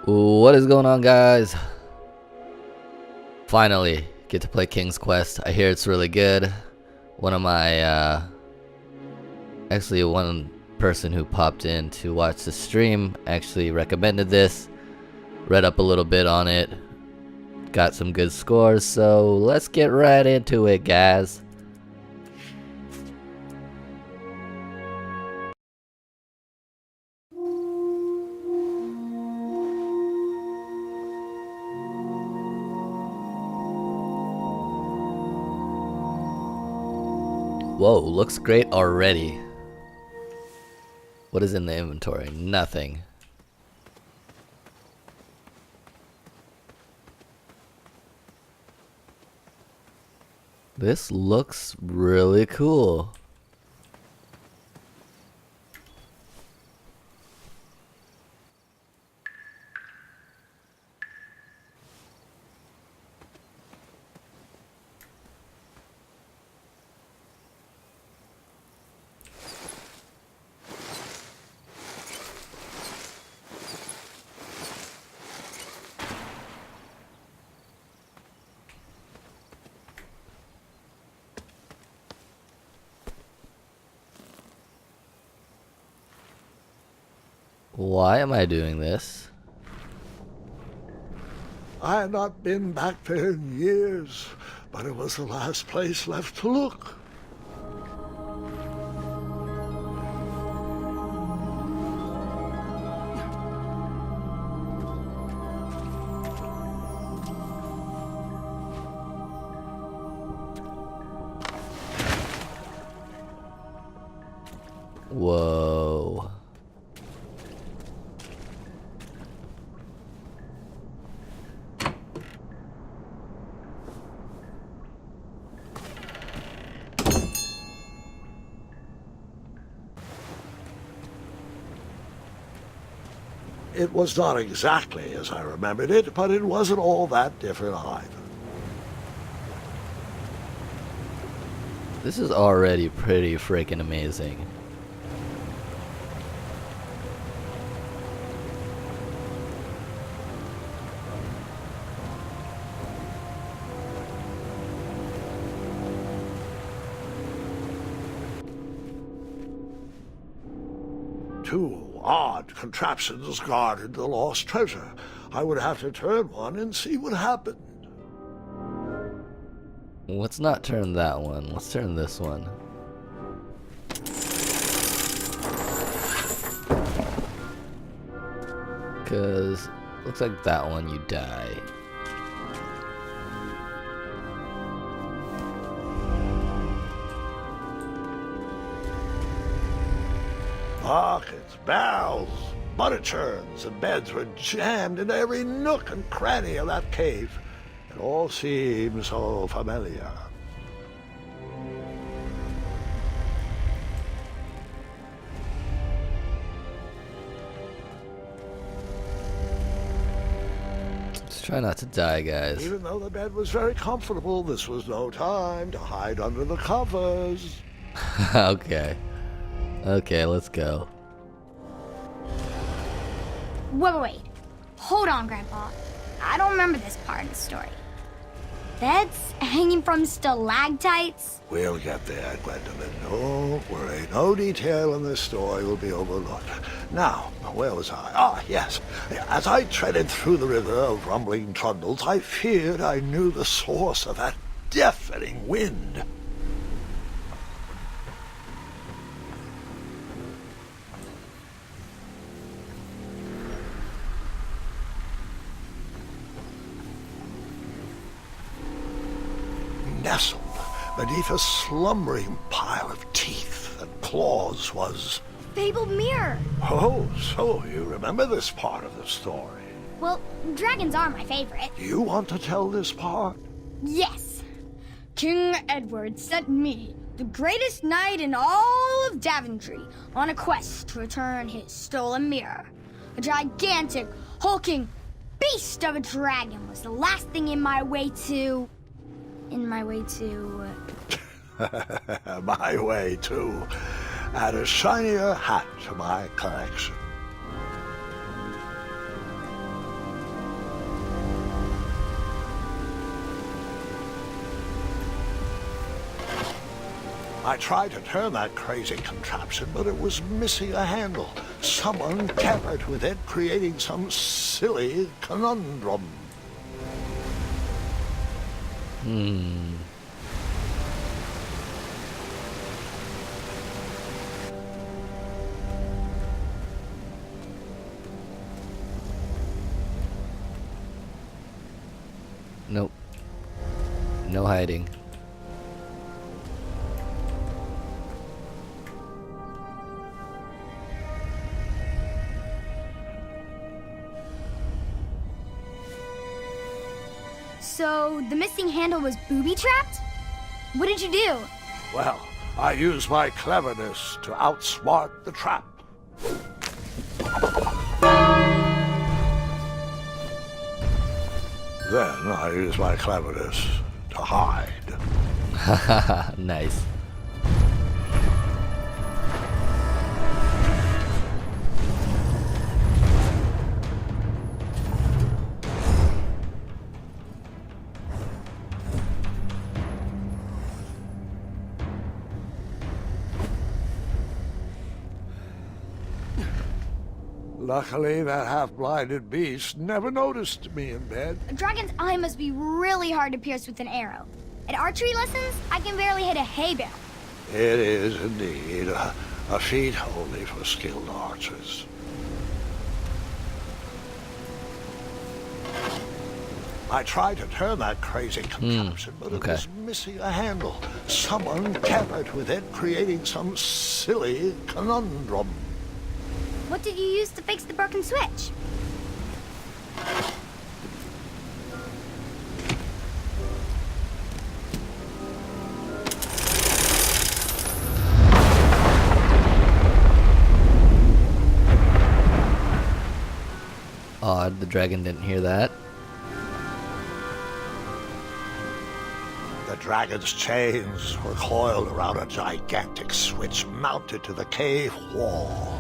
What is going on, guys? Finally get to play King's Quest. I hear it's really good. One of my actually one person who popped in to watch the stream actually recommended this. Read up a little bit on it. Got some good scores, so let's get right into it, guys. Whoa, looks great already. What is in the inventory? Nothing. This looks really cool. Why am I doing this? I had not been back there in years, but it was the last place left to look. Whoa. It was not exactly as I remembered it, but it wasn't all that different either. This is already pretty freaking amazing. Two odd contraptions guarded the lost treasure. I would have to turn one and see what happened. Let's not turn that one. Let's turn this one. Cause looks like that one you die. Buckets, barrels, butter churns, and beds were jammed into every nook and cranny of that cave. It all seemed so familiar. Just try not to die, guys. Even though the bed was very comfortable, this was no time to hide under the covers. Okay. Okay, let's go. Wait. Hold on, Grandpa. I don't remember this part of the story. Beds hanging from stalactites? We'll get there, Gwendolyn. Don't worry. No detail in this story will be overlooked. Now, where was I? Ah, yes. As I treaded through the river of rumbling trundles, I feared I knew the source of that deafening wind. Nestled beneath a slumbering pile of teeth and claws was... Fabled mirror. Oh, so you remember this part of the story. Well, dragons are my favorite. You want to tell this part? Yes. King Edward sent me, the greatest knight in all of Daventry, on a quest to return his stolen mirror. A gigantic, hulking beast of a dragon was the last thing in my way to... My way to add a shinier hat to my collection. I tried to turn that crazy contraption, but it was missing a handle. Someone tampered with it, creating some silly conundrum. Nope. No hiding. So, the missing handle was booby-trapped? What did you do? Well, I used my cleverness to outsmart the trap. Then I used my cleverness to hide. Haha, nice. Luckily, that half-blinded beast never noticed me in bed. A dragon's eye must be really hard to pierce with an arrow. At archery lessons, I can barely hit a hay bale. It is indeed a feat only for skilled archers. I tried to turn that crazy contraption, but it was missing a handle. Someone tampered with it, creating some silly conundrum. What did you use to fix the broken switch? Odd, the dragon didn't hear that. The dragon's chains were coiled around a gigantic switch mounted to the cave wall.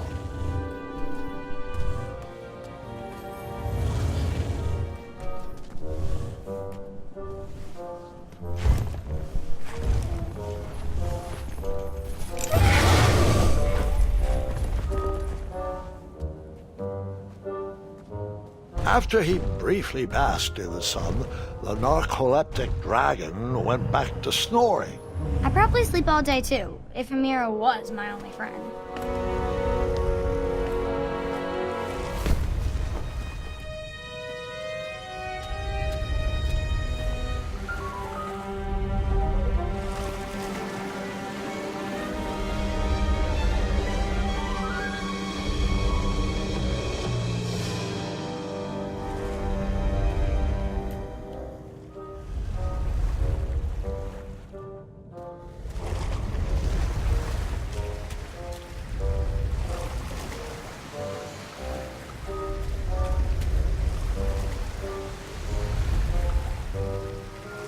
After he briefly basked in the sun, the narcoleptic dragon went back to snoring. I probably sleep all day too, if Amira was my only friend.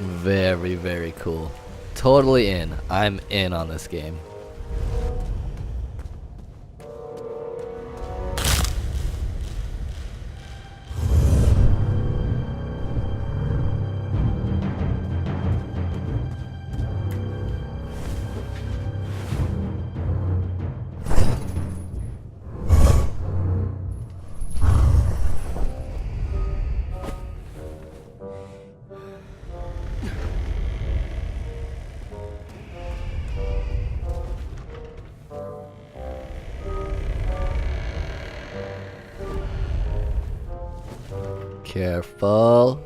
Very, very cool. Totally in. I'm in on this game. Careful.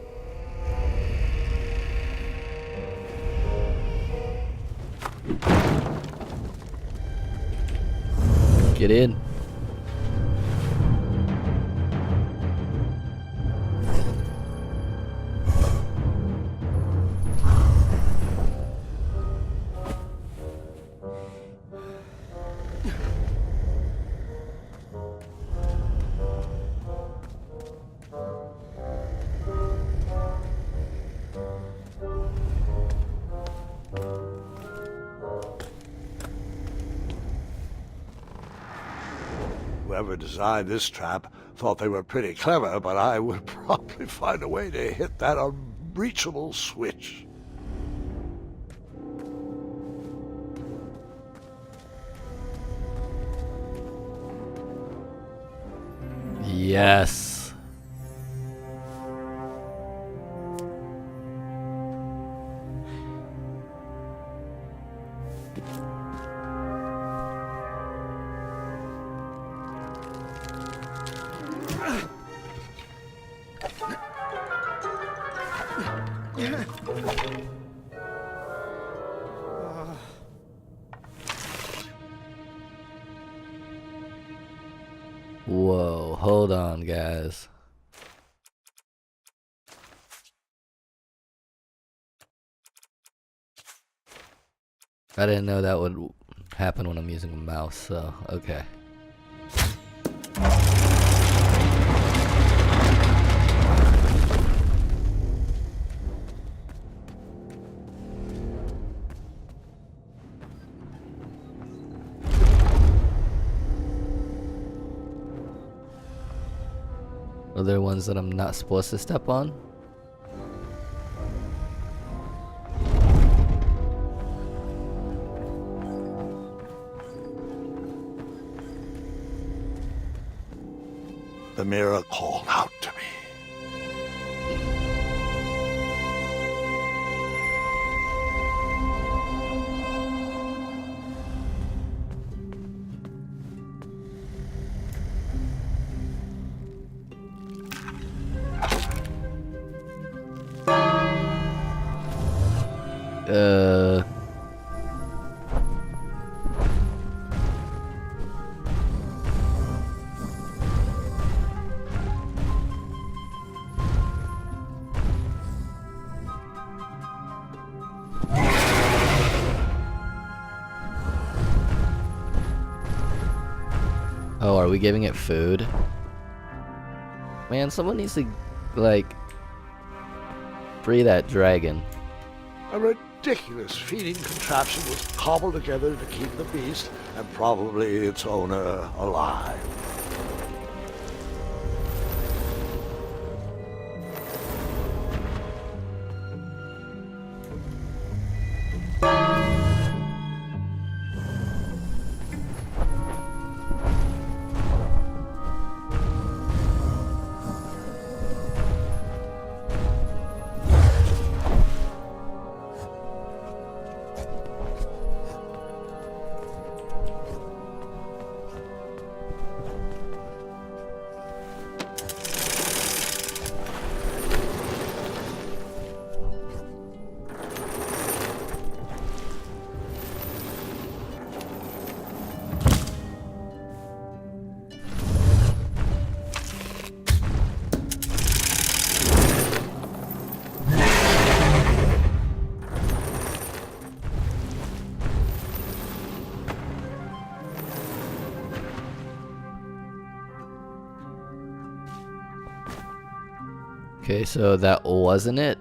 Get in. Whoever designed this trap thought they were pretty clever, but I would probably find a way to hit that unreachable switch. Yes. Whoa, hold on, guys. I didn't know that would happen when I'm using a mouse, so okay. Are there ones that I'm not supposed to step on? The mirror called out to me. Oh, are we giving it food? Man, someone needs to, like, free that dragon. A ridiculous feeding contraption was cobbled together to keep the beast and probably its owner alive. Okay, so that wasn't it?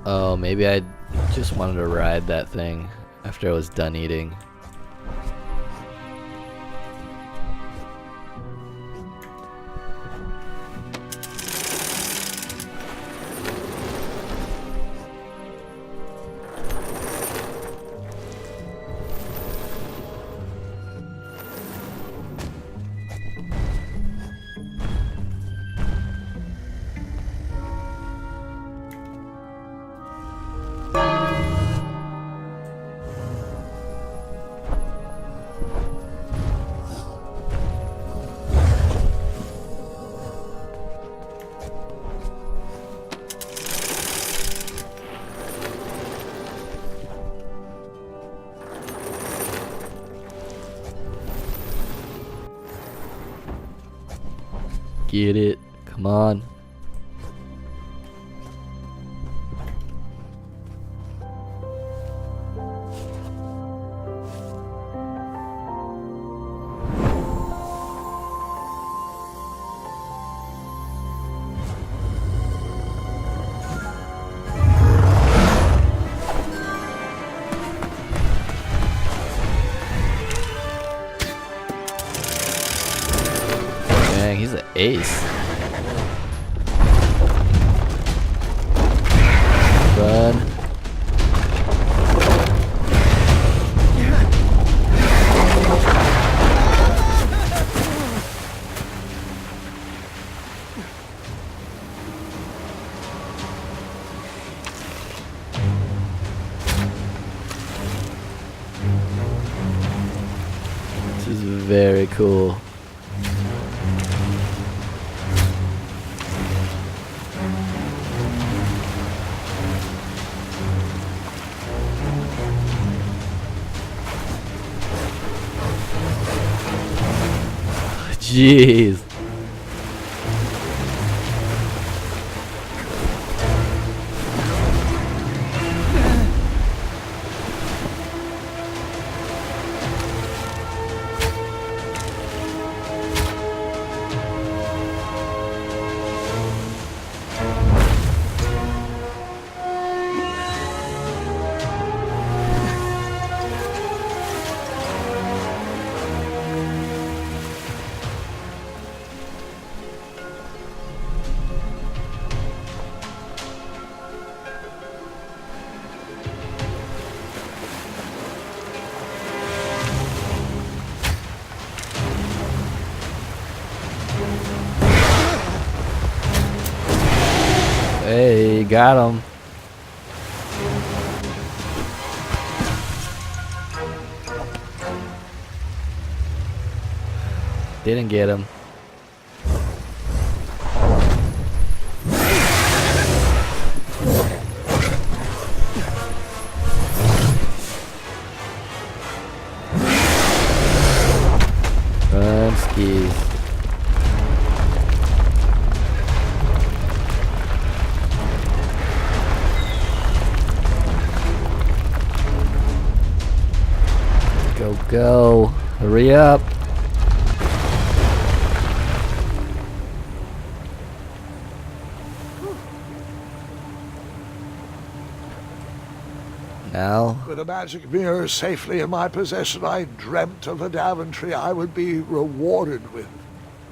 Oh, maybe I just wanted to ride that thing after I was done eating. Get it. Come on. Dang, he's an ace. Run. This is very cool. Jeez. Hey, got him. Didn't get him. Run skis. Go, go. Hurry up. Now, With a magic mirror safely in my possession, I dreamt of the Daventry I would be rewarded with,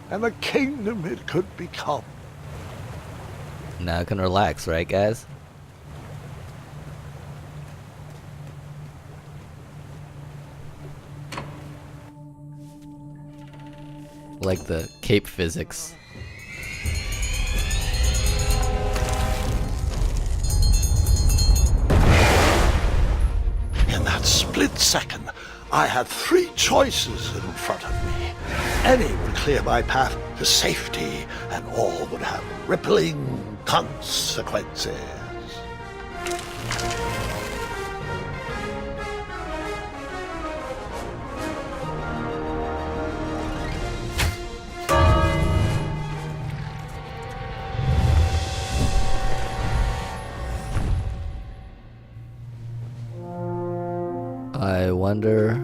and the kingdom it could become. now I can relax, right, guys? Like the cape physics. In that split second, I had three choices in front of me. Any would clear my path to safety, and all would have rippling consequences. I wonder.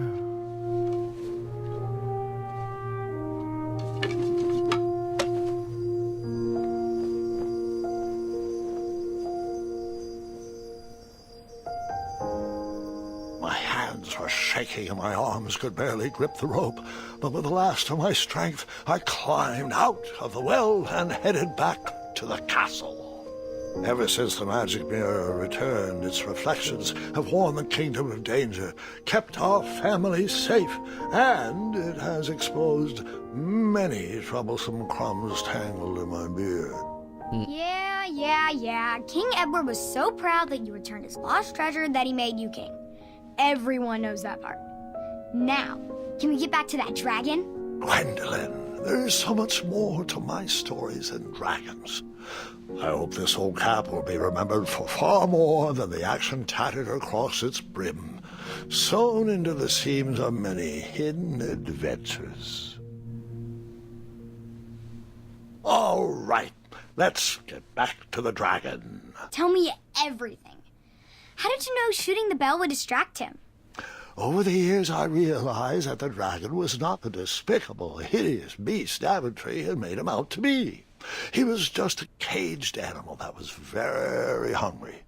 My hands were shaking and my arms could barely grip the rope, but with the last of my strength, I climbed out of the well and headed back to the castle. Ever since the magic mirror returned, its reflections have warned the kingdom of danger, kept our family safe, and it has exposed many troublesome crumbs tangled in my beard. Yeah. King Edward was so proud that you returned his lost treasure that he made you king. Everyone knows that part. Now, can we get back to that dragon? Gwendolyn, there is so much more to my stories than dragons. I hope this old cap will be remembered for far more than the action tattered across its brim, sewn into the seams of many hidden adventures. All right, let's get back to the dragon. Tell me everything. How did you know shooting the bell would distract him? Over the years, I realized that the dragon was not the despicable, hideous beast Daventry had made him out to be. He was just a caged animal that was very hungry.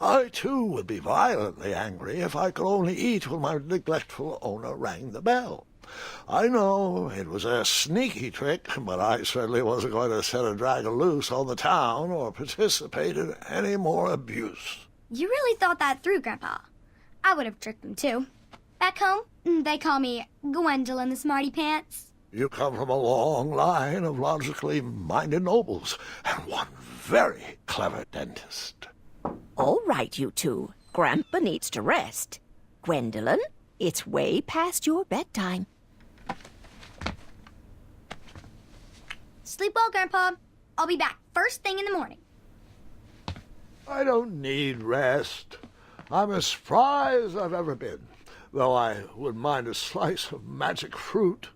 I, too, would be violently angry if I could only eat when my neglectful owner rang the bell. I know it was a sneaky trick, but I certainly wasn't going to set a dragon loose on the town or participate in any more abuse. You really thought that through, Grandpa. I would have tricked them, too. Back home, they call me Gwendolyn the Smarty Pants. You come from a long line of logically minded nobles, and one very clever dentist. All right, you two. Grandpa needs to rest. Gwendolyn, it's way past your bedtime. Sleep well, Grandpa. I'll be back first thing in the morning. I don't need rest. I'm as spry as I've ever been, though I wouldn't mind a slice of magic fruit.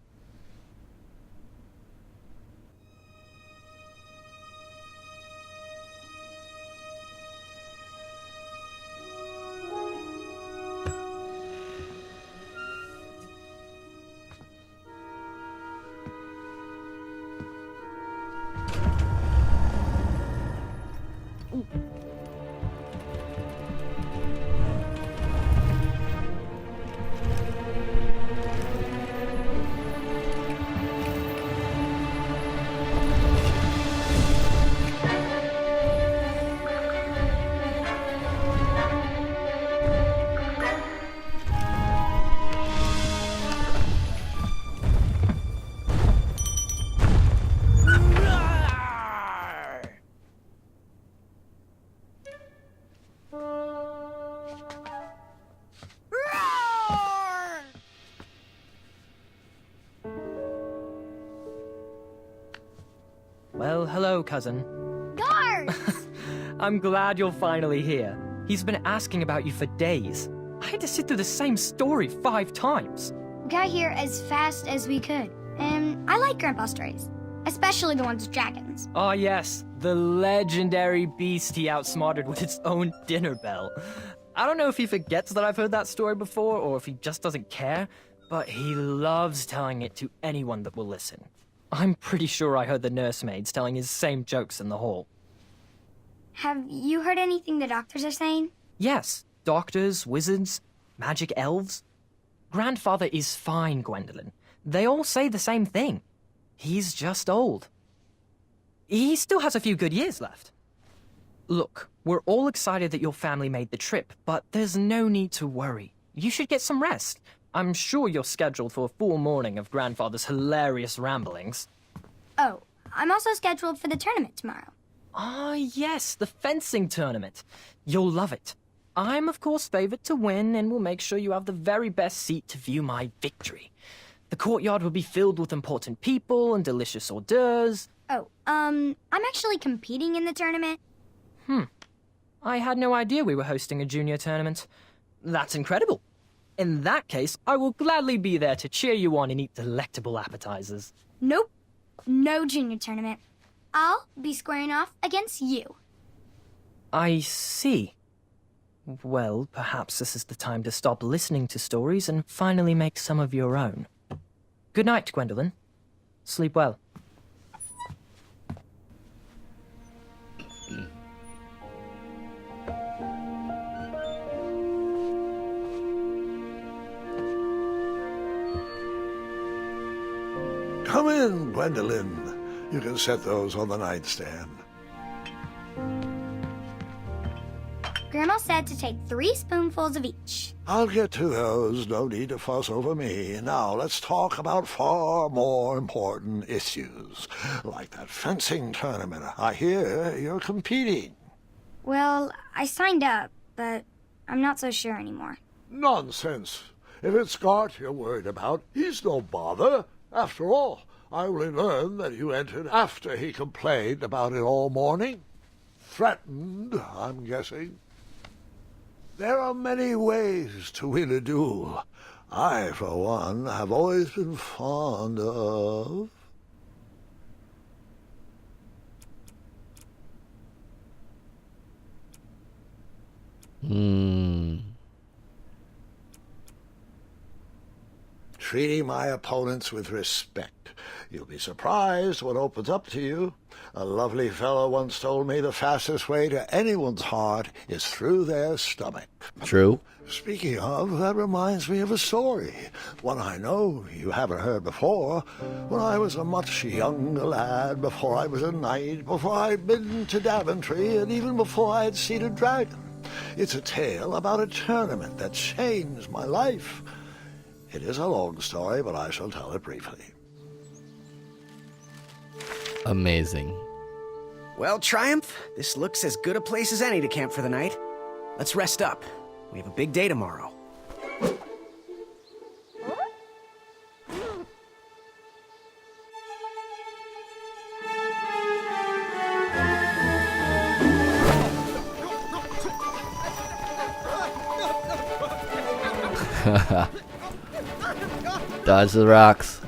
Well, hello, cousin. Guards! I'm glad you're finally here. He's been asking about you for days. I had to sit through the same story 5 times. We got here as fast as we could, and I like Grandpa's stories, especially the ones with dragons. Ah, yes, the legendary beast he outsmarted with its own dinner bell. I don't know if he forgets that I've heard that story before, or if he just doesn't care, but he loves telling it to anyone that will listen. I'm pretty sure I heard the nursemaids telling his same jokes in the hall. Have you heard anything the doctors are saying? Yes, doctors, wizards, magic elves. Grandfather is fine, Gwendolyn. They all say the same thing. He's just old. He still has a few good years left. Look, we're all excited that your family made the trip, but there's no need to worry. You should get some rest. I'm sure you're scheduled for a full morning of Grandfather's hilarious ramblings. Oh, I'm also scheduled for the tournament tomorrow. Ah, yes, the fencing tournament. You'll love it. I'm, of course, favored to win, and will make sure you have the very best seat to view my victory. The courtyard will be filled with important people and delicious hors d'oeuvres. Oh, I'm actually competing in the tournament. I had no idea we were hosting a junior tournament. That's incredible. In that case, I will gladly be there to cheer you on and eat delectable appetizers. Nope, no junior tournament. I'll be squaring off against you. I see. Well, perhaps this is the time to stop listening to stories and finally make some of your own. Good night, Gwendolyn. Sleep well. Come in, Gwendolyn. You can set those on the nightstand. Grandma said to take 3 spoonfuls of each. I'll get to those. No need to fuss over me. Now, let's talk about far more important issues, like that fencing tournament. I hear you're competing. Well, I signed up, but I'm not so sure anymore. Nonsense. If it's Scott you're worried about, he's no bother. After all, I only learned that you entered after he complained about it all morning. Threatened, I'm guessing. There are many ways to win a duel. I, for one, have always been fond of... treating my opponents with respect. You'll be surprised what opens up to you. A lovely fellow once told me the fastest way to anyone's heart is through their stomach. True. Speaking of, that reminds me of a story, one I know you haven't heard before. When I was a much younger lad, before I was a knight, before I'd been to Daventry, and even before I had seen a dragon. It's a tale about a tournament that changed my life. It is a long story, but I shall tell it briefly. Amazing. Well, Triumph, this looks as good a place as any to camp for the night. Let's rest up. We have a big day tomorrow. Dodge the rocks.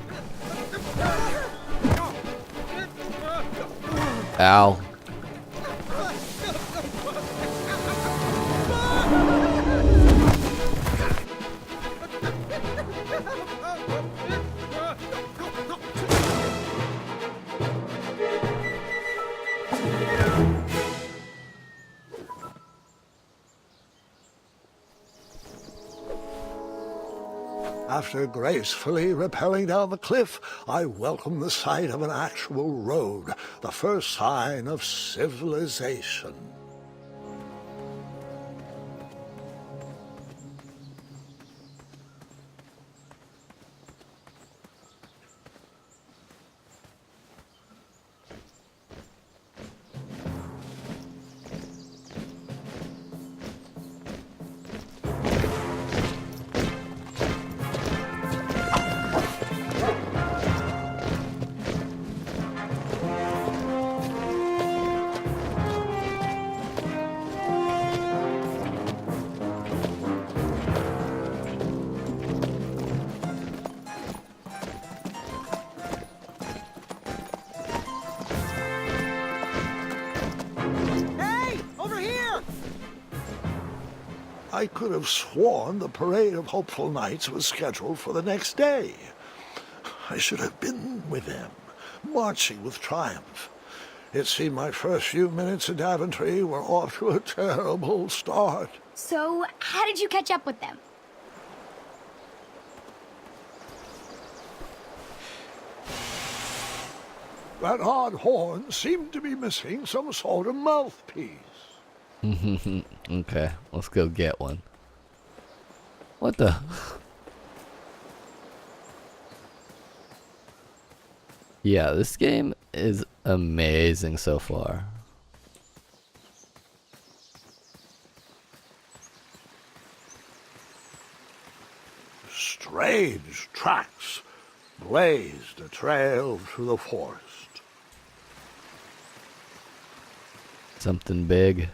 Ow. After gracefully rappelling down the cliff, I welcomed the sight of an actual road, the first sign of civilization. I could have sworn the parade of hopeful knights was scheduled for the next day. I should have been with them, marching with triumph. It seemed my first few minutes in Daventry were off to a terrible start. So, how did you catch up with them? That odd horn seemed to be missing some sort of mouthpiece. Okay, let's go get one. What the? Yeah, this game is amazing so far. Strange tracks blazed a trail through the forest. Something big.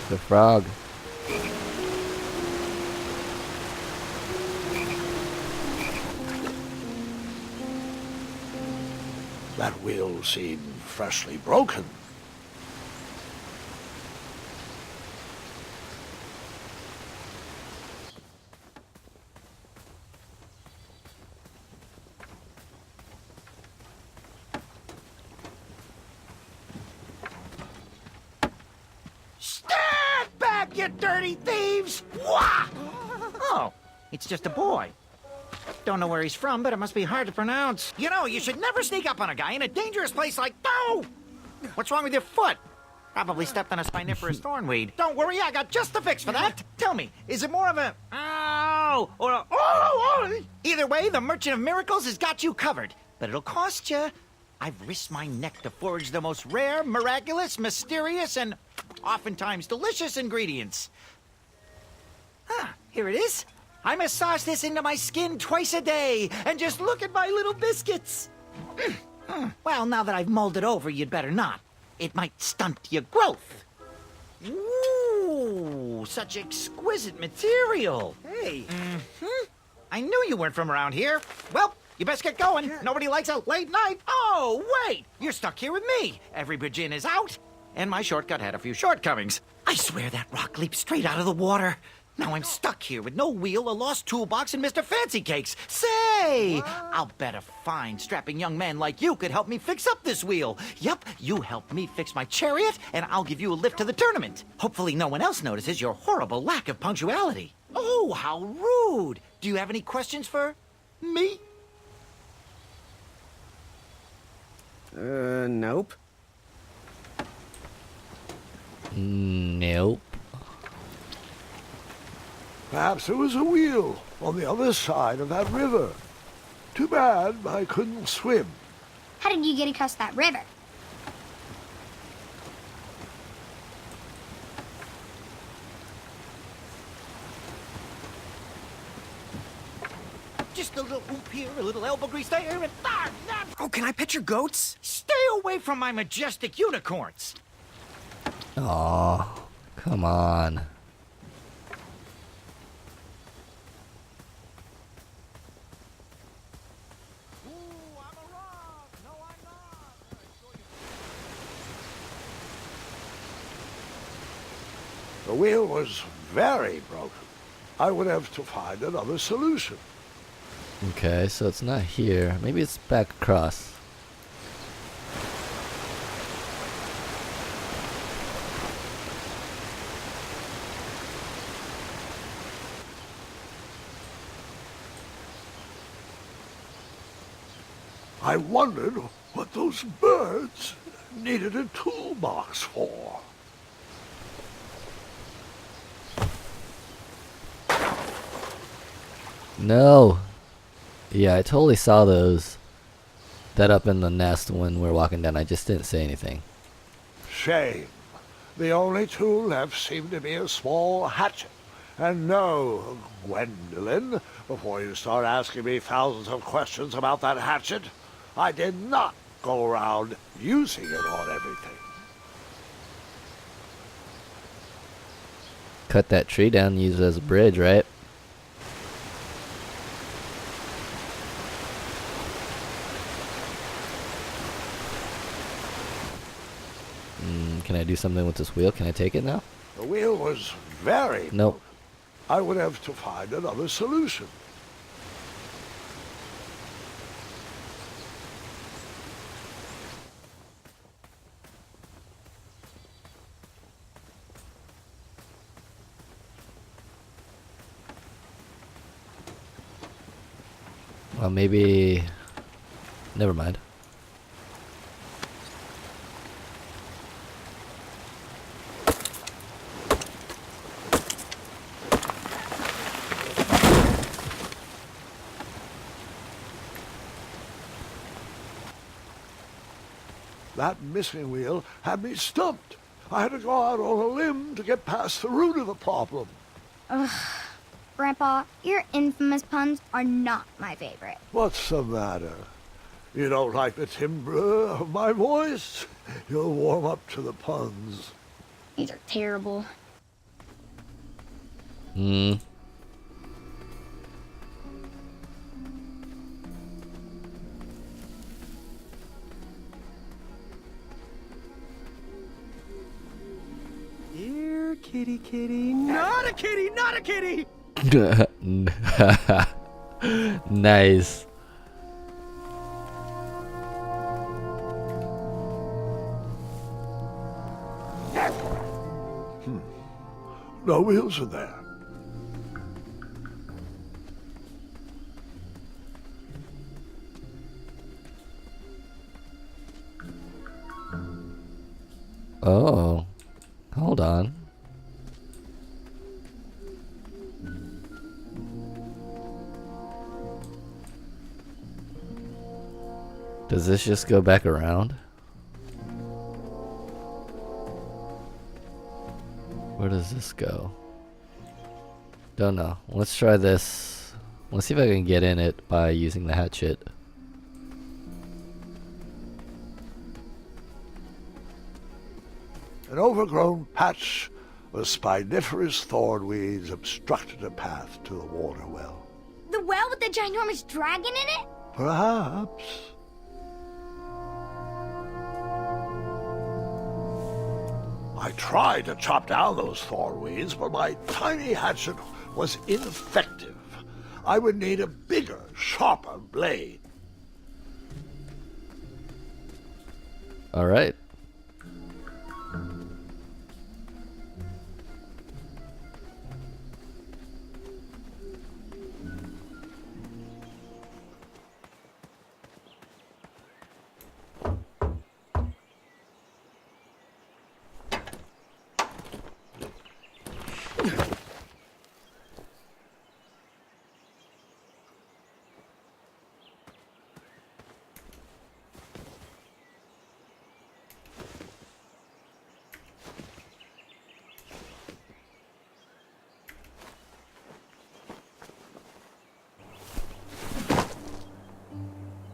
The frog. That wheel seemed freshly broken. Stand back, you dirty thieves! Wah! Oh, it's just a boy. Don't know where he's from, but it must be hard to pronounce. You know, you should never sneak up on a guy in a dangerous place like... No! What's wrong with your foot? Probably stepped on a spiniferous thornweed. Don't worry, I got just the fix for that. Tell me, is it more of a... Ow! Or a... Oh! Either way, the Merchant of Miracles has got you covered. But it'll cost you. I've risked my neck to forge the most rare, miraculous, mysterious, and oftentimes delicious ingredients. Huh. Here it is. I massage this into my skin twice a day, and just look at my little biscuits. Well, now that I've mulled it over, you'd better not. It might stunt your growth. Ooh, such exquisite material. Hey, I knew you weren't from around here. Well, you best get going. Nobody likes a late night. Oh, wait! You're stuck here with me. Every bridge in is out, and my shortcut had a few shortcomings. I swear that rock leaped straight out of the water. Now I'm stuck here with no wheel, a lost toolbox, and Mr. Fancy Cakes. Say, I'll bet a fine, strapping young man like you could help me fix up this wheel. Yep, you help me fix my chariot, and I'll give you a lift to the tournament. Hopefully no one else notices your horrible lack of punctuality. Oh, how rude. Do you have any questions for me? Nope. Nope. Perhaps there was a wheel on the other side of that river. Too bad I couldn't swim. How did you get across that river? Just a little oop here, a little elbow grease there, and Oh, can I pet your goats? stay away from my majestic unicorns. Aw, come on. The wheel was very broken. I would have to find another solution. Okay, so it's not here. Maybe it's back across. I wondered what those birds needed a toolbox for. No. Yeah, I totally saw those. That up in the nest when we were walking down. I just didn't say anything. Shame. The only tool left seemed to be a small hatchet. And no, Gwendolyn, before you start asking me thousands of questions about that hatchet, I did not go around using it on everything. Cut that tree down and use it as a bridge, right? Can I do something with this wheel? Can I take it now? The wheel was very Nope. broken. I would have to find another solution. Well, maybe... Never mind. That missing wheel had me stumped. I had to go out on a limb to get past the root of the problem. Grandpa, your infamous puns are not my favorite. What's the matter? You don't like the timbre of my voice? You'll warm up to the puns. These are terrible. Here, kitty, kitty. Not a kitty, not a kitty! Nice. No wheels in there. Oh. Hold on. Does this just go back around? Where does this go? Don't know. Let's try this. Let's see if I can get in it by using the hatchet. An overgrown patch of spiniferous thorn weeds obstructed a path to the water well. The well with the ginormous dragon in it? Perhaps. I tried to chop down those thorn weeds, but my tiny hatchet was ineffective. I would need a bigger, sharper blade. Alright.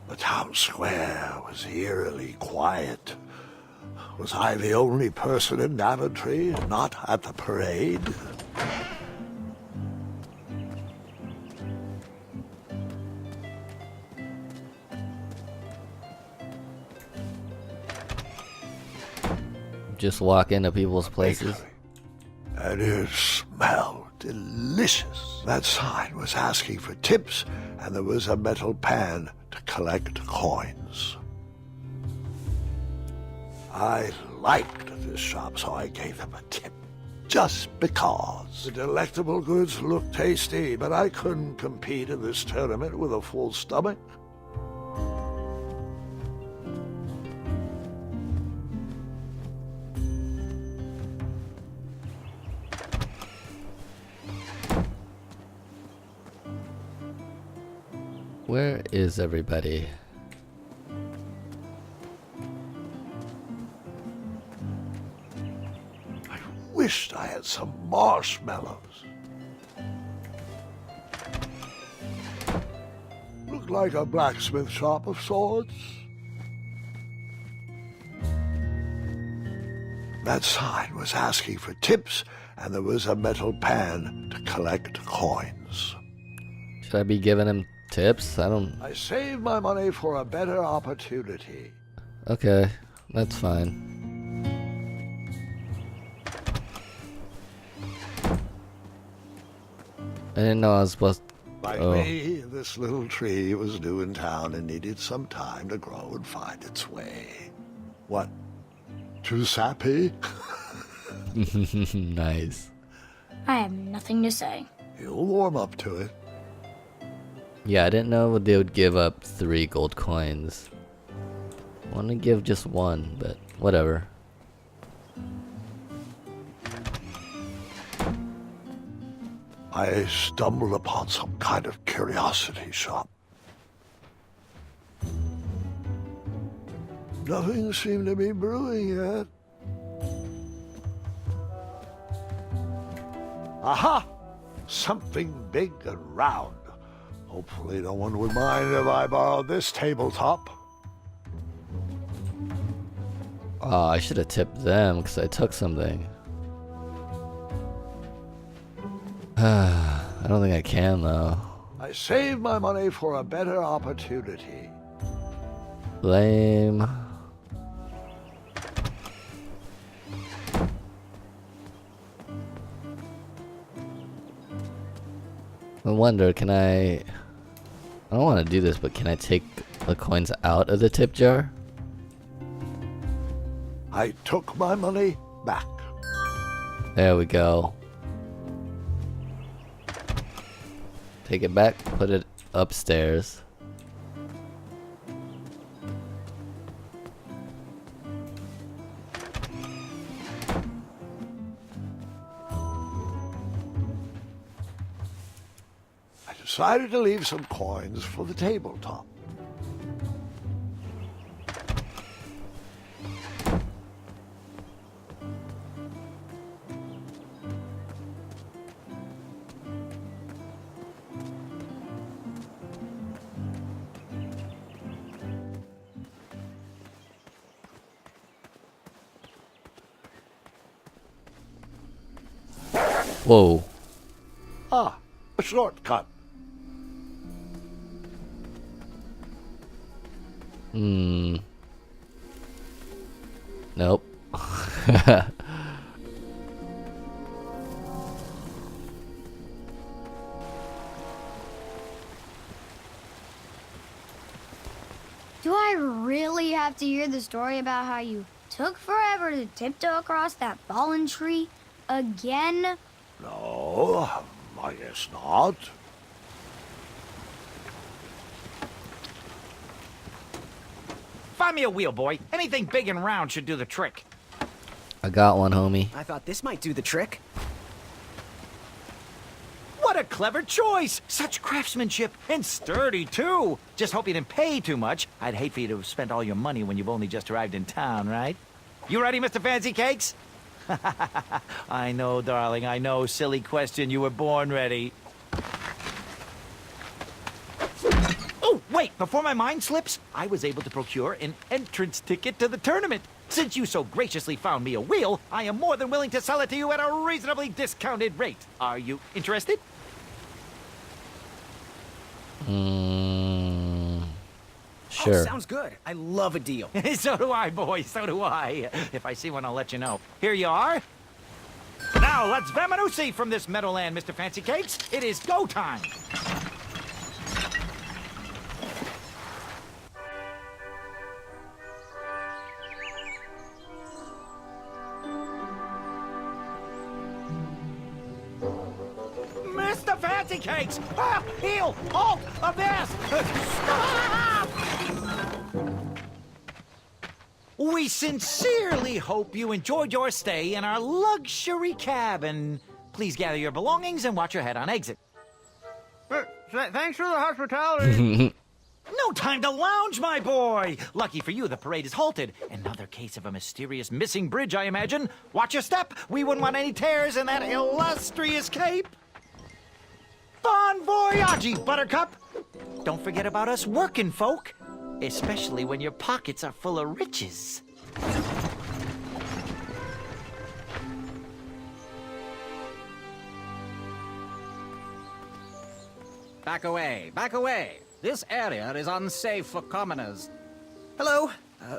The town square was eerily quiet. Was I the only person in Daventry not at the parade? Just walk into people's places. Bakery. And it smelled delicious. That sign was asking for tips, and there was a metal pan to collect coins. I liked this shop, so I gave them a tip. Just because. The delectable goods looked tasty, but I couldn't compete in this tournament with a full stomach. Where is everybody? I wished I had some marshmallows. Looked like a blacksmith shop of sorts. That sign was asking for tips, and there was a metal pan to collect coins. Should I be giving him tips? I saved my money for a better opportunity. Okay, that's fine. I didn't know I was supposed Like me, this little tree was new in town and needed some time to grow and find its way. What? Too sappy? Nice. I have nothing to say. You'll warm up to it. Yeah, I didn't know they would give up 3 gold coins. I want to give just 1, but whatever. I stumbled upon some kind of curiosity shop. Nothing seemed to be brewing yet. Aha! Something big and round. Hopefully no one would mind if I borrowed this tabletop. Oh, I should have tipped them because I took something. I don't think I can though. I saved my money for a better opportunity. Lame. I wonder, can I don't want to do this, but can I take the coins out of the tip jar? I took my money back. There we go. Take it back, put it upstairs. I decided to leave some coins for the tabletop. Whoa. Ah, a shortcut. Nope. Do I really have to hear the story about how you took forever to tiptoe across that fallen tree again? No, I guess not. Find me a wheel, boy. Anything big and round should do the trick. I got one, homie. I thought this might do the trick. What a clever choice! Such craftsmanship, and sturdy, too! Just hope you didn't pay too much. I'd hate for you to have spent all your money when you've only just arrived in town, right? You ready, Mr. Fancy Cakes? I know, darling, I know. Silly question. You were born ready. Oh, wait! Before my mind slips, I was able to procure an entrance ticket to the tournament. Since you so graciously found me a wheel, I am more than willing to sell it to you at a reasonably discounted rate. Are you interested? Sure. Oh, sounds good. I love a deal. So do I, boy, so do I. If I see one, I'll let you know. Here you are. Now, let's vamoose from this meadowland, Mr. Fancy Cakes. It is go time. Mr. Fancy Cakes! Ah, heel! Halt! Abyss! Stop! We sincerely hope you enjoyed your stay in our luxury cabin. Please gather your belongings and watch your head on exit. Thanks for the hospitality. No time to lounge, my boy! Lucky for you, the parade is halted. Another case of a mysterious missing bridge, I imagine. Watch your step. We wouldn't want any tears in that illustrious cape. Bon voyage, Buttercup! Don't forget about us working folk, especially when your pockets are full of riches. Back away, back away. This area is unsafe for commoners. Hello.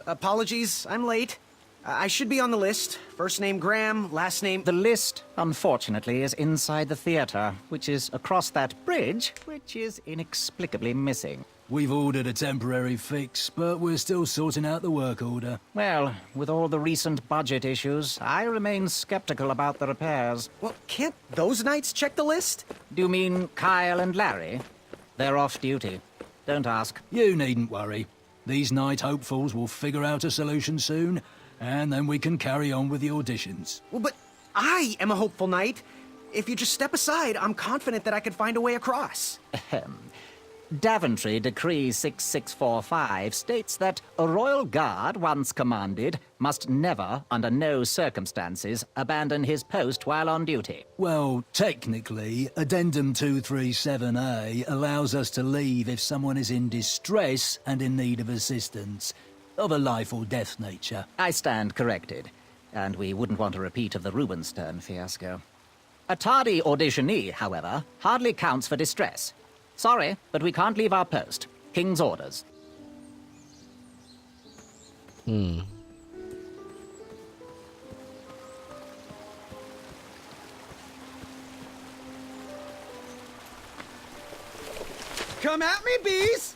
Apologies, I'm late. I should be on the list. First name Graham, last name... The list, unfortunately, is inside the theater, which is across that bridge, which is inexplicably missing. We've ordered a temporary fix, but we're still sorting out the work order. Well, with all the recent budget issues, I remain skeptical about the repairs. Well, can't those knights check the list? Do you mean Kyle and Larry? They're off duty. Don't ask. You needn't worry. These night hopefuls will figure out a solution soon, and then we can carry on with the auditions. Well, but I am a hopeful knight. If you just step aside, I'm confident that I could find a way across. Daventry Decree 6645 states that a royal guard, once commanded, must never, under no circumstances, abandon his post while on duty. Well, technically, Addendum 237A allows us to leave if someone is in distress and in need of assistance, of a life or death nature. I stand corrected, and we wouldn't want a repeat of the Rubenstern fiasco. A tardy auditionee, however, hardly counts for distress. Sorry, but we can't leave our post. King's orders. Come at me, bees!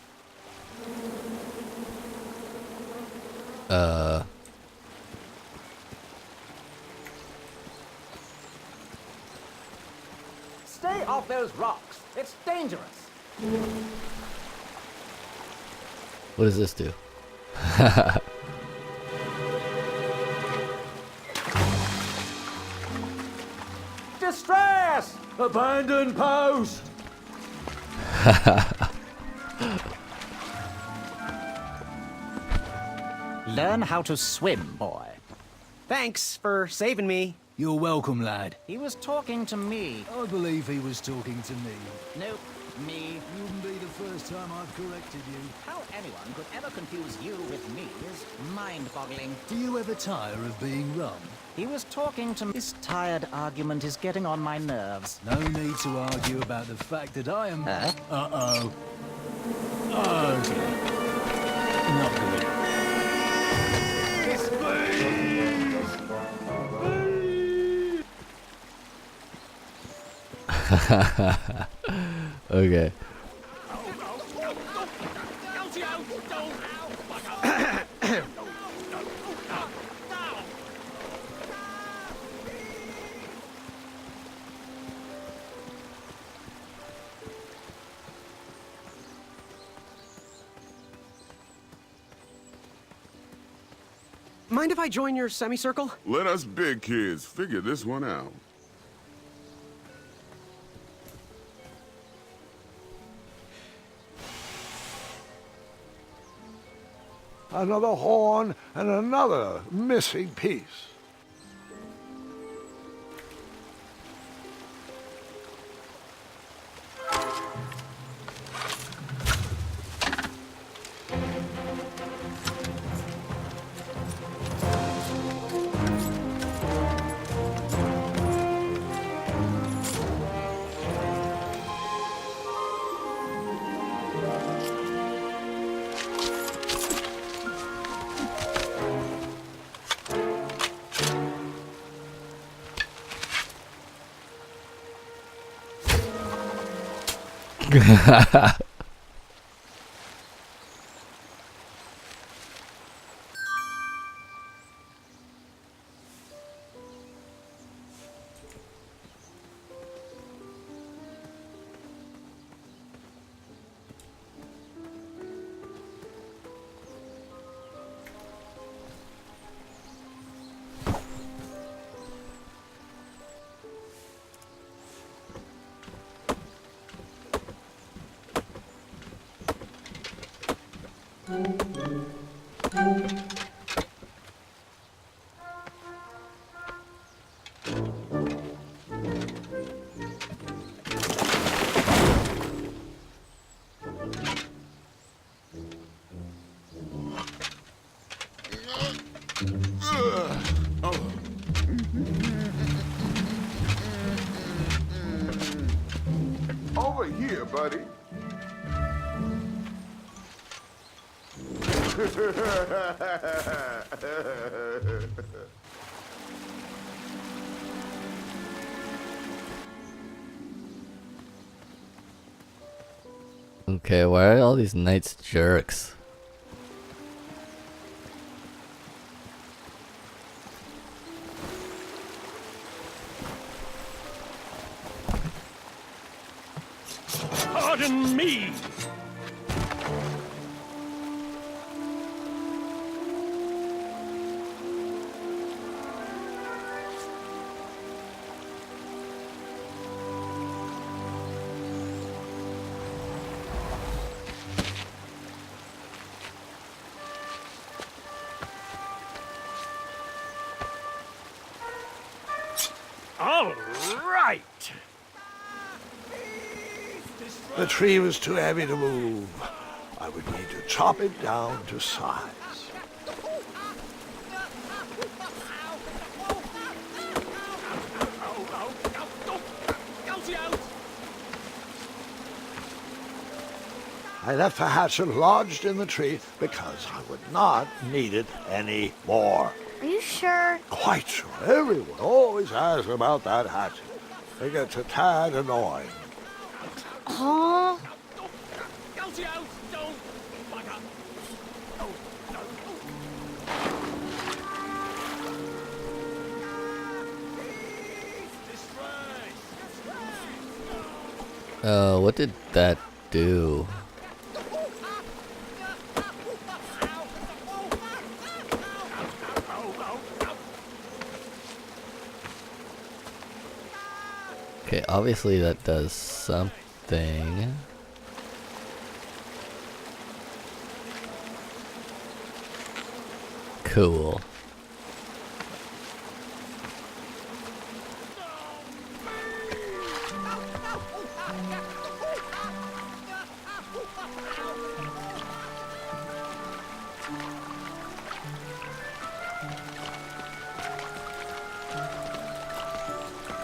Stay off those rocks. It's dangerous. What does this do? Distress! Abandon post! Learn how to swim, boy. Thanks for saving me. You're welcome, lad. He was talking to me. I believe he was talking to me. Nope. Me? Wouldn't be the first time I've corrected you. How anyone could ever confuse you with me is mind-boggling. Do you ever tire of being wrong? He was talking to me. This tired argument is getting on my nerves. No need to argue about the fact that I am... Huh? Uh-oh. Okay. Not good. Okay. Mind if I join your semicircle? Let us big kids figure this one out. Another horn and another missing piece. Over here, buddy. Okay, why are all these knights jerks? Pardon me! All right! The tree was too heavy to move. I would need to chop it down to size. I left the hatchet lodged in the tree because I would not need it any more. Are you sure? Quite sure. Everyone always asks about that hatchet. It gets a tad annoying. Huh? What did that do? Okay, obviously that does something. Cool.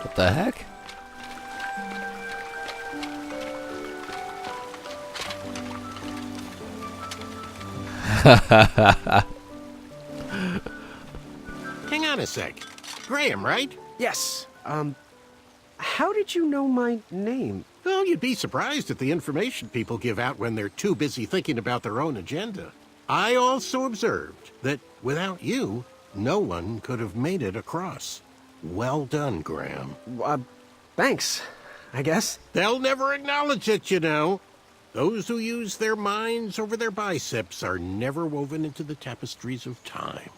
What the heck? Hang on a sec. Graham, right? Yes, how did you know my name? Oh, you'd be surprised at the information people give out when they're too busy thinking about their own agenda. I also observed that without you, no one could have made it across. Well done, Graham. Thanks, I guess. They'll never acknowledge it, you know. Those who use their minds over their biceps are never woven into the tapestries of time.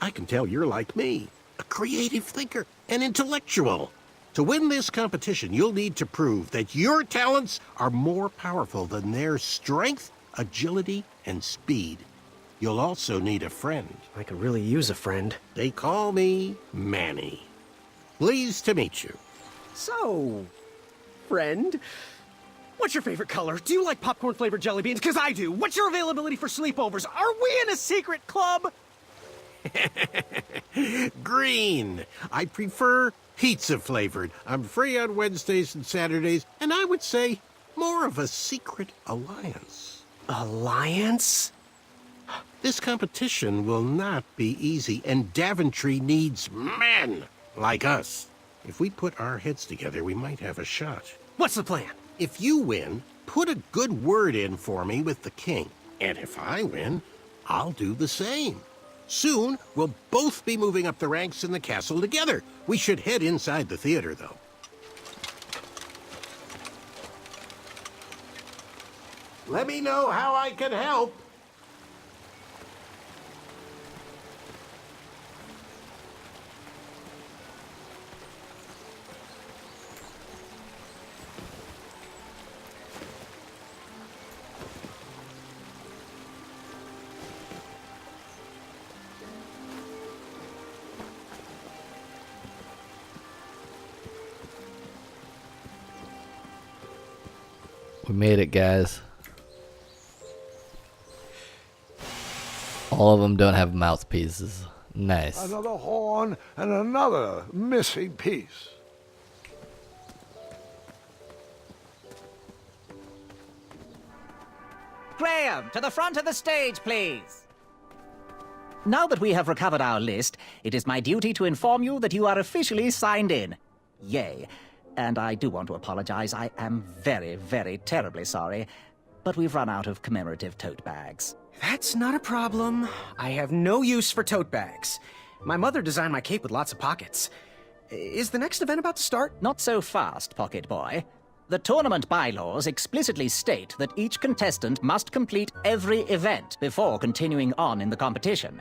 I can tell you're like me, a creative thinker, an intellectual. To win this competition, you'll need to prove that your talents are more powerful than their strength, agility, and speed. You'll also need a friend. I could really use a friend. They call me Manny. Pleased to meet you. So, friend, what's your favorite color? Do you like popcorn-flavored jelly beans? Because I do. What's your availability for sleepovers? Are we in a secret club? Green. I prefer pizza-flavored. I'm free on Wednesdays and Saturdays, and I would say more of a secret alliance. Alliance? This competition will not be easy, and Daventry needs men like us. If we put our heads together, we might have a shot. What's the plan? If you win, put a good word in for me with the king. And if I win, I'll do the same. Soon, we'll both be moving up the ranks in the castle together. We should head inside the theater, though. Let me know how I can help. We made it, guys. All of them don't have mouthpieces. Nice. Another horn and another missing piece. Graham, to the front of the stage, please. Now that we have recovered our list, it is my duty to inform you that you are officially signed in. Yay. And I do want to apologize. I am very, very terribly sorry. But we've run out of commemorative tote bags. That's not a problem. I have no use for tote bags. My mother designed my cape with lots of pockets. Is the next event about to start? Not so fast, Pocket Boy. The tournament bylaws explicitly state that each contestant must complete every event before continuing on in the competition.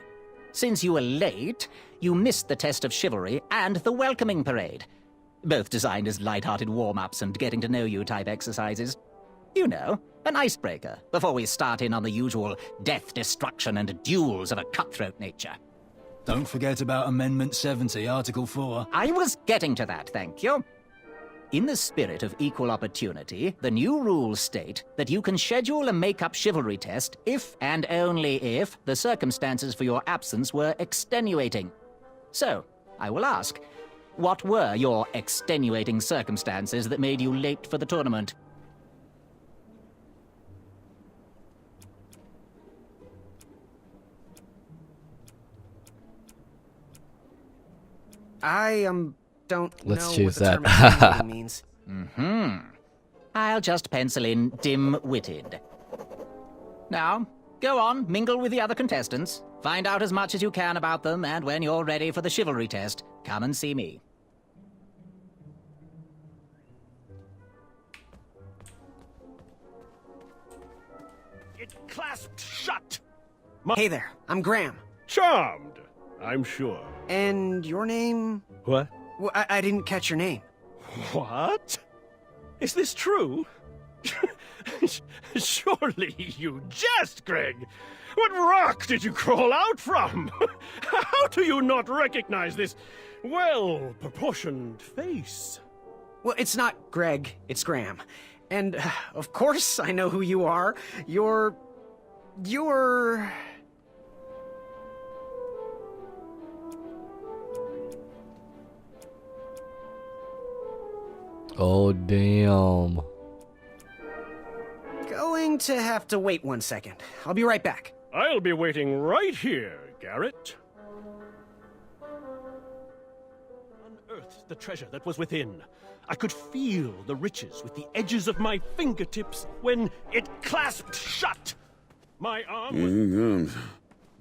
Since you were late, you missed the test of chivalry and the welcoming parade. Both designed as light-hearted warm-ups and getting-to-know-you type exercises. You know, an icebreaker, before we start in on the usual death, destruction, and duels of a cutthroat nature. Don't forget about Amendment 70, Article 4. I was getting to that, thank you. In the spirit of equal opportunity, the new rules state that you can schedule a make-up chivalry test if and only if the circumstances for your absence were extenuating. So, I will ask, what were your extenuating circumstances that made you late for the tournament? I, don't Let's know choose what the that. term extenuating means. I'll just pencil in dim-witted. Now, go on, mingle with the other contestants. Find out as much as you can about them, and when you're ready for the chivalry test, come and see me. It clasped shut. Hey there, I'm Graham. Charmed, I'm sure. And your name? What? Well, I didn't catch your name. What? Is this true? Surely you jest, Greg. What rock did you crawl out from? How do you not recognize this well-proportioned face? Well, it's not Greg, it's Graham. And, of course, I know who you are. You're... Oh, damn. Going to have to wait 1 second. I'll be right back. I'll be waiting right here, Garrett. Unearthed the treasure that was within. I could feel the riches with the edges of my fingertips when it clasped shut. My arm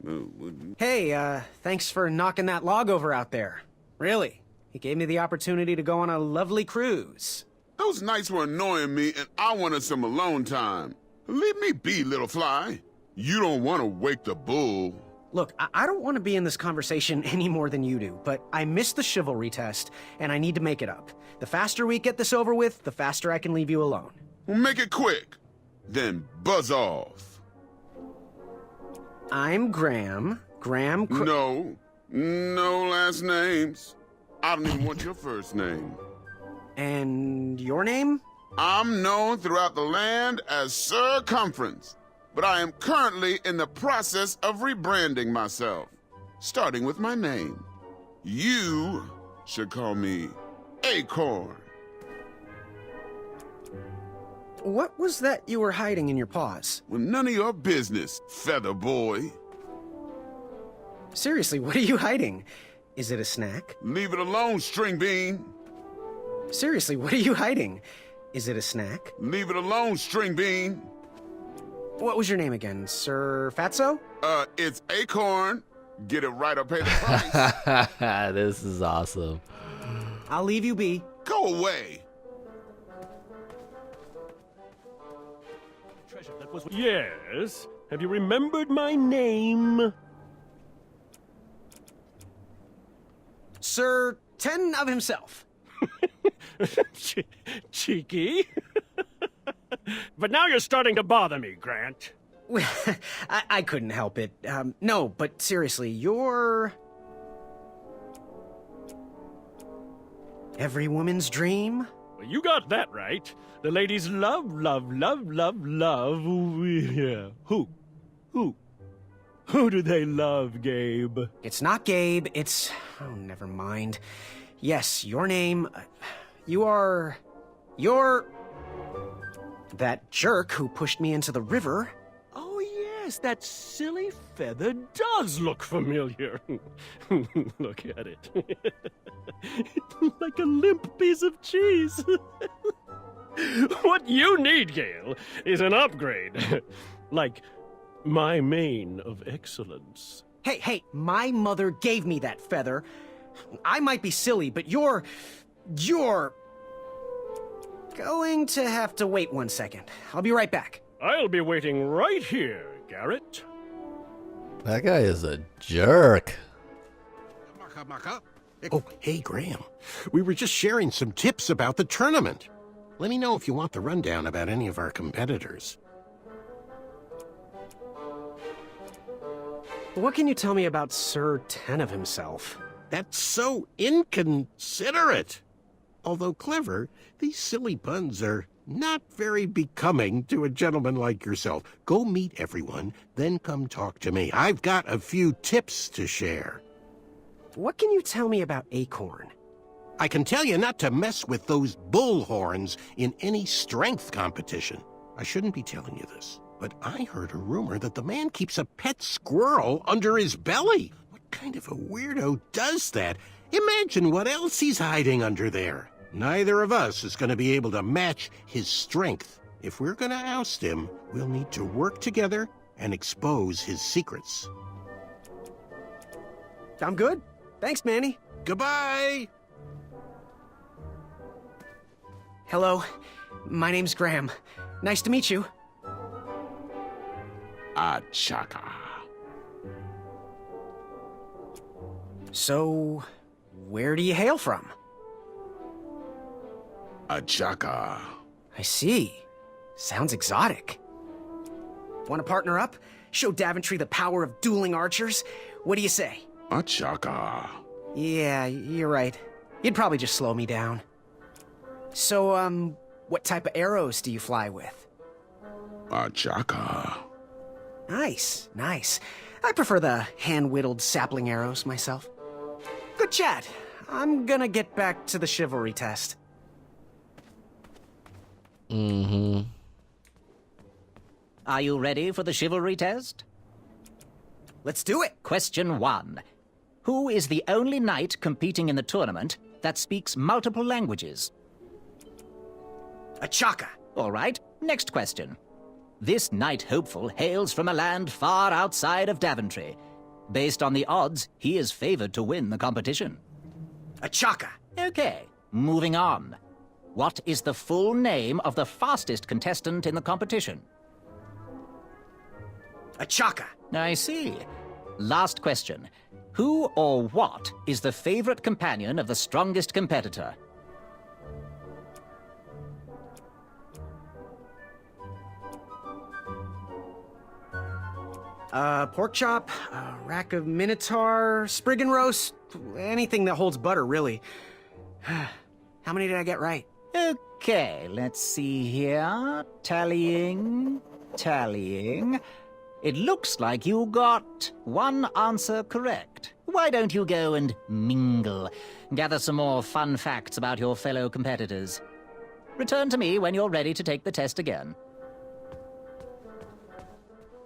was... Hey, thanks for knocking that log over out there. Really. He gave me the opportunity to go on a lovely cruise. Those nights were annoying me, and I wanted some alone time. Leave me be, little fly. You don't want to wake the bull. Look, I don't want to be in this conversation any more than you do, but I missed the chivalry test, and I need to make it up. The faster we get this over with, the faster I can leave you alone. Well, make it quick. Then buzz off. I'm Graham. No last names. I don't even want your first name. And your name? I'm known throughout the land as Circumference, but I am currently in the process of rebranding myself, starting with my name. You should call me Acorn. What was that you were hiding in your paws? Well, none of your business, feather boy. Seriously, what are you hiding? Is it a snack? Leave it alone, string bean. Seriously, what are you hiding? Is it a snack? Leave it alone, string bean. What was your name again, Sir Fatso? It's Acorn. Get it right or pay the price. This is awesome. I'll leave you be. Go away. Treasure that was... Yes? Have you remembered my name? Sir Ten of himself. Cheeky. But now you're starting to bother me, Grant. I couldn't help it. No, but seriously, you're... every woman's dream? Well, you got that right. The ladies love, love, love, love, love... Yeah. Who? Who do they love, Gabe? It's not Gabe, it's... oh, never mind. Yes, your name... you're... that jerk who pushed me into the river. Oh, yes, that silly feather does look familiar. Look at it. Like a limp piece of cheese. What you need, Gale, is an upgrade. Like my mane of excellence. Hey, my mother gave me that feather. I might be silly, but you're... going to have to wait 1 second. I'll be right back. I'll be waiting right here, Garrett. That guy is a jerk. Oh, hey, Graham. We were just sharing some tips about the tournament. Let me know if you want the rundown about any of our competitors. What can you tell me about Sir Ten of himself? That's so inconsiderate. Although clever, these silly puns are not very becoming to a gentleman like yourself. Go meet everyone, then come talk to me. I've got a few tips to share. What can you tell me about Acorn? I can tell you not to mess with those bullhorns in any strength competition. I shouldn't be telling you this, but I heard a rumor that the man keeps a pet squirrel under his belly. What kind of a weirdo does that? Imagine what else he's hiding under there. Neither of us is going to be able to match his strength. If we're going to oust him, we'll need to work together and expose his secrets. I'm good. Thanks, Manny. Goodbye! Hello, my name's Graham. Nice to meet you. Achaka. So, where do you hail from? Achaka. I see. Sounds exotic. Want to partner up? Show Daventry the power of dueling archers? What do you say? Achaka. Yeah, you're right. You'd probably just slow me down. So, what type of arrows do you fly with? Achaka. Nice, nice. I prefer the hand-whittled sapling arrows myself. Good chat. I'm gonna get back to the chivalry test. Mm-hmm. Are you ready for the chivalry test? Let's do it. Question 1. Who is the only knight competing in the tournament that speaks multiple languages? A Chaka. All right, next question. This knight hopeful hails from a land far outside of Daventry. Based on the odds, he is favored to win the competition. A Chaka. Okay, moving on. What is the full name of the fastest contestant in the competition? A Chaka. I see. Last question. Who or what is the favorite companion of the strongest competitor? Pork chop, a rack of minotaur, sprig and roast, anything that holds butter, really. How many did I get right? Okay, let's see here. Tallying. It looks like you got one answer correct. Why don't you go and mingle? Gather some more fun facts about your fellow competitors. Return to me when you're ready to take the test again.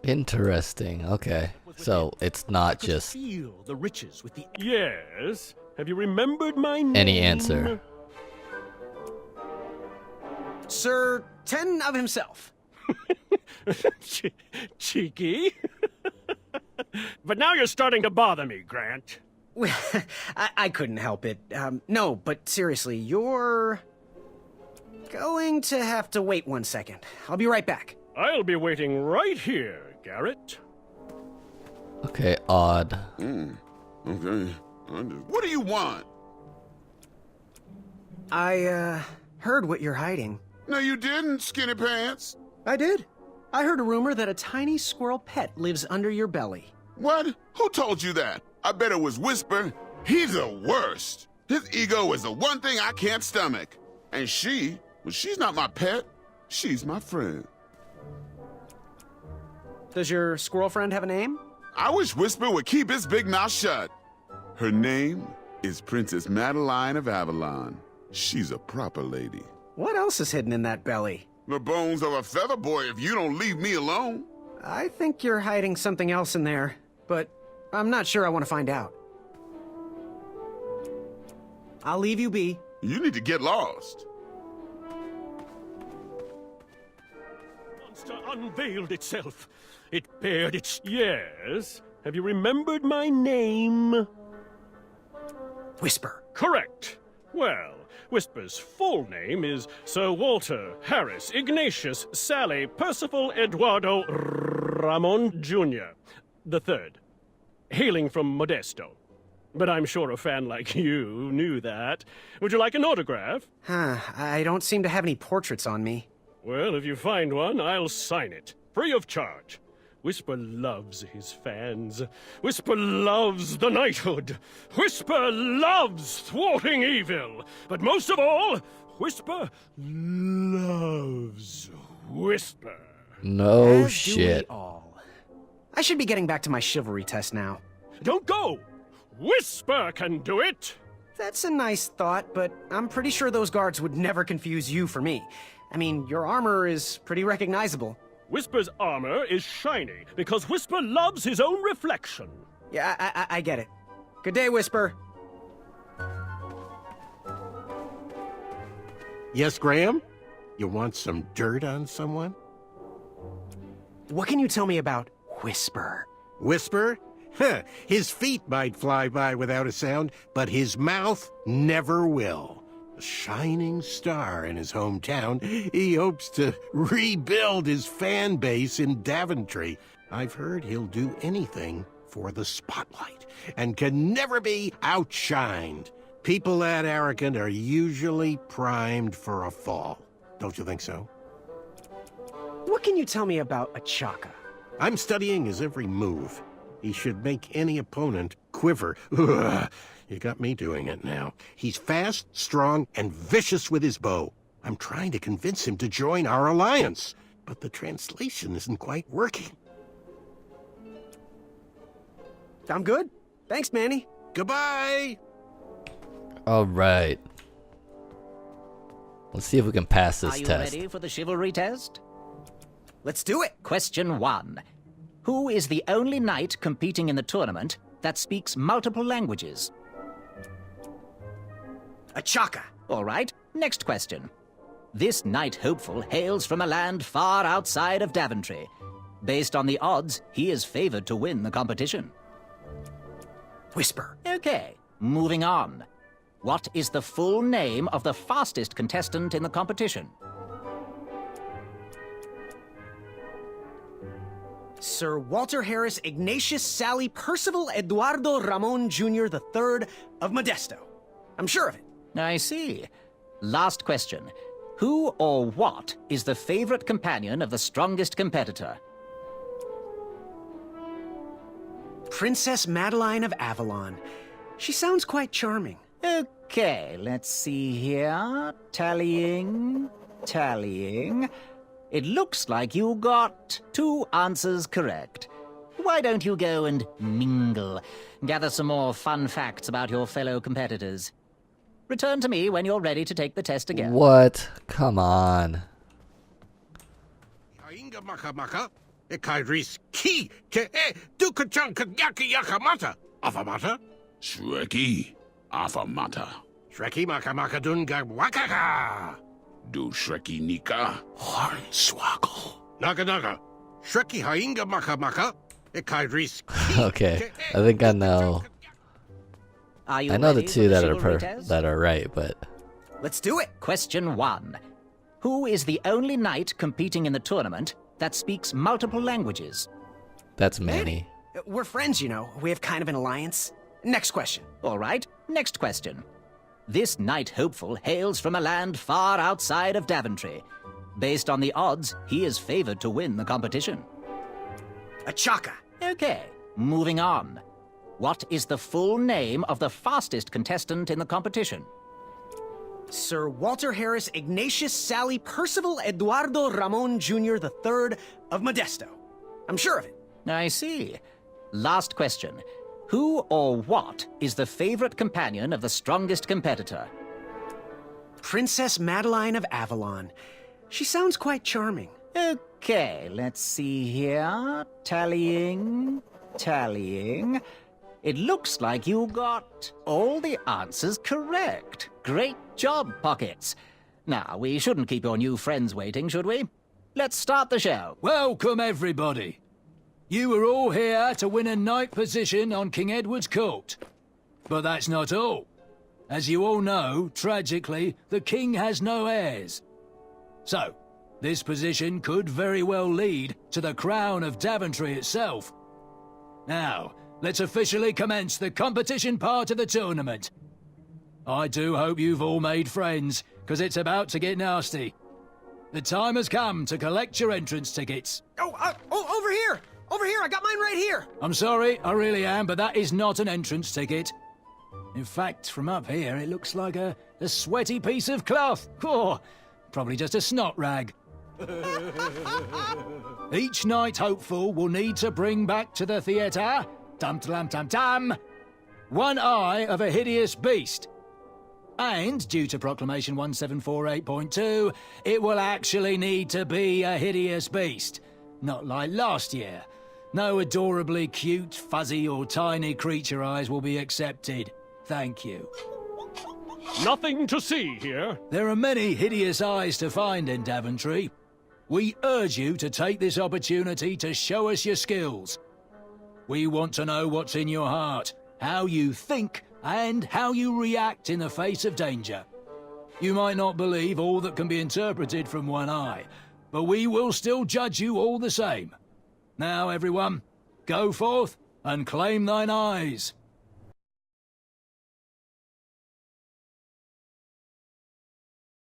Interesting. Okay. So it's not Could just feel the riches with the... Yes? Have you remembered my name? any answer. Sir, 10 of himself. Cheeky. But now you're starting to bother me, Grant. I couldn't help it. No, but seriously, you're going to have to wait 1 second. I'll be right back. I'll be waiting right here, Garrett. Okay, odd. Okay. What do you want? I, heard what you're hiding. No, you didn't, Skinny Pants. I did. I heard a rumor that a tiny squirrel pet lives under your belly. What? Who told you that? I bet it was Whisper. He's the worst. His ego is the one thing I can't stomach. And she's not my pet. She's my friend. Does your squirrel friend have a name? I wish Whisper would keep his big mouth shut. Her name is Princess Madeline of Avalon. She's a proper lady. What else is hidden in that belly? The bones of a feather boy if you don't leave me alone. I think you're hiding something else in there, but I'm not sure I want to find out. I'll leave you be. You need to get lost. Monster unveiled itself. It bared its... Yes? Have you remembered my name? Whisper. Correct. Well, Whisper's full name is Sir Walter Harris Ignatius Sally Percival Eduardo Ramon Jr. the Third, hailing from Modesto. But I'm sure a fan like you knew that. Would you like an autograph? I don't seem to have any portraits on me. Well, if you find one, I'll sign it, free of charge. Whisper loves his fans. Whisper loves the knighthood. Whisper loves thwarting evil. But most of all, Whisper loves Whisper. No As do we shit. all. I should be getting back to my chivalry test now. Don't go! Whisper can do it! That's a nice thought, but I'm pretty sure those guards would never confuse you for me. I mean, your armor is pretty recognizable. Whisper's armor is shiny because Whisper loves his own reflection. Yeah, I get it. Good day, Whisper. Yes, Graham? You want some dirt on someone? What can you tell me about Whisper? Whisper? Huh, his feet might fly by without a sound, but his mouth never will. A shining star in his hometown, he hopes to rebuild his fan base in Daventry. I've heard he'll do anything for the spotlight and can never be outshined. People that arrogant are usually primed for a fall. Don't you think so? What can you tell me about Achaka? I'm studying his every move. He should make any opponent quiver. Ugh, you got me doing it now. He's fast, strong, and vicious with his bow. I'm trying to convince him to join our alliance, but the translation isn't quite working. I'm good. Thanks, Manny. Goodbye! All right. Let's see if we can pass this Are you test. ready for the chivalry test? Let's do it. Question 1. Who is the only knight competing in the tournament that speaks multiple languages? A Chaka. All right, next question. This knight hopeful hails from a land far outside of Daventry. Based on the odds, he is favored to win the competition. Whisper. Okay, moving on. What is the full name of the fastest contestant in the competition? Sir Walter Harris Ignatius Sally Percival Eduardo Ramon Jr. III of Modesto. I'm sure of it. I see. Last question. Who or what is the favorite companion of the strongest competitor? Princess Madeline of Avalon. She sounds quite charming. Okay, let's see here. Tallying. It looks like you got 2 answers correct. Why don't you go and mingle? Gather some more fun facts about your fellow competitors. Return to me when you're ready to take the test again. What? Come on. Hainga maka maka, ekairis ki ke e dukachan kanyaki yakamata. Afamata? Shreki, Afamata. Shreki maka maka dunga wakaka. Do Shreki Nika. Hornswoggle. Naga naga. Shreki hainga maka maka, ekairis Okay, I think I know. Are you I know the ready for 2 that are chivalry test? that are right, but Let's do it. Question 1. Who is the only knight competing in the tournament that speaks multiple languages? that's Manny. We're friends, you know. We have kind of an alliance. Next question. All right, next question. This knight hopeful hails from a land far outside of Daventry. Based on the odds, he is favored to win the competition. A Chaka. Okay, moving on. What is the full name of the fastest contestant in the competition? Sir Walter Harris Ignatius Sally Percival Eduardo Ramon Jr. III of Modesto. I'm sure of it. I see. Last question. Who or what is the favorite companion of the strongest competitor? Princess Madeline of Avalon. She sounds quite charming. Okay, let's see here. Tallying. It looks like you got all the answers correct. Great job, Pockets. Now, we shouldn't keep your new friends waiting, should we? Let's start the show. Welcome, everybody. You are all here to win a knight position on King Edward's court. But that's not all. As you all know, tragically, the king has no heirs. So, this position could very well lead to the crown of Daventry itself. Now, let's officially commence the competition part of the tournament. I do hope you've all made friends, because it's about to get nasty. The time has come to collect your entrance tickets. Oh, over here! Over here! I got mine right here! I'm sorry, I really am, but that is not an entrance ticket. In fact, from up here, it looks like a sweaty piece of cloth. Oh, probably just a snot rag. Each knight hopeful will need to bring back to the theatre, dum-dum-dum-dum, one eye of a hideous beast. And, due to Proclamation 1748.2, it will actually need to be a hideous beast. Not like last year. No adorably cute, fuzzy or tiny creature eyes will be accepted. Thank you. Nothing to see here. There are many hideous eyes to find in Daventry. We urge you to take this opportunity to show us your skills. We want to know what's in your heart, how you think, and how you react in the face of danger. You might not believe all that can be interpreted from one eye, but we will still judge you all the same. Now, everyone, go forth and claim thine eyes.